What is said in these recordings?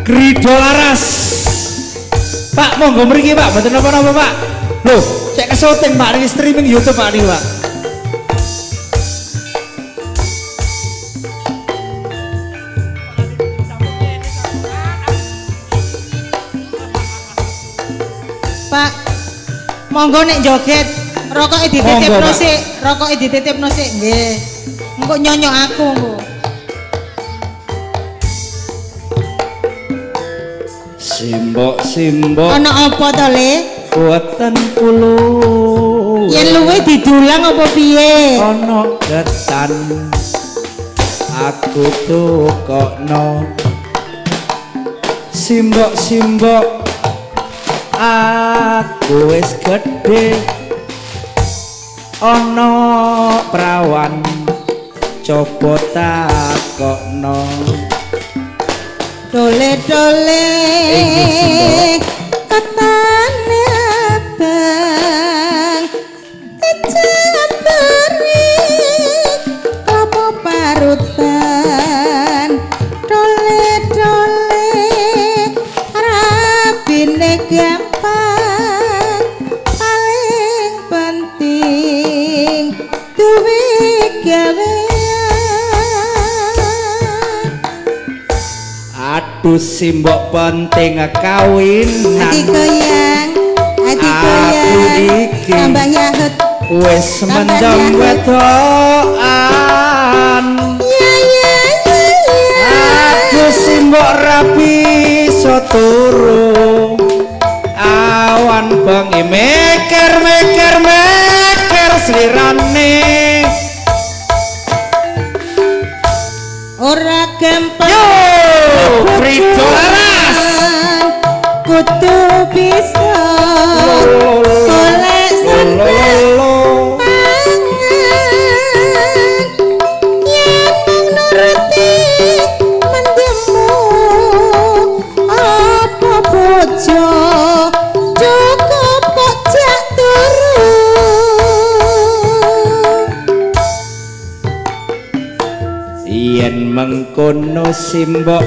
Grido Laras. Pak, monggo mriki Pak, mboten napa-napa Pak. Loh, cek kesoting Pak niki streaming YouTube Pak niki Pak. Pak, monggo nek joget, rokoke dititipno sik, rokoke dititipno sik nggih. Engko nyonyok aku engko. Simbok Ana apa to, Le? boten kulo. Yen luwe didulang apa piye? Ana getan aku tukokno. Simbok aku wis gedhe. Ana prawan coba takokno. Dole-dole katane abang kecapari apa parutan dole-dole rapine gampang paling penting duwe gawean. Aduh simbok penting kawinan. Ati goyang, tambah nyahut. Wis mendem wedokan. Aduh simbok rapi so turu. Awan bengi mikir slirane. Ora gampang. Yo, Grido Laras. Kudu bisa golek sampeyan yen nuruti mendemu apa bojo cukup kok jak turu. Yen mengkono simbok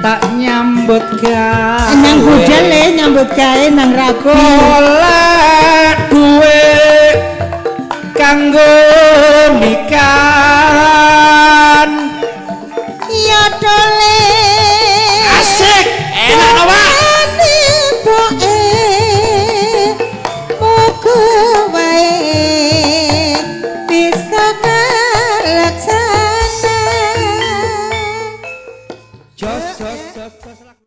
tak nyambut gawe. Nang budal nyambut gawe nang rabi. Golek duwe kanggo nikahan. Ya dole. Asik, enak to, Pak. Boke muga wae bisa kalaksana. Jos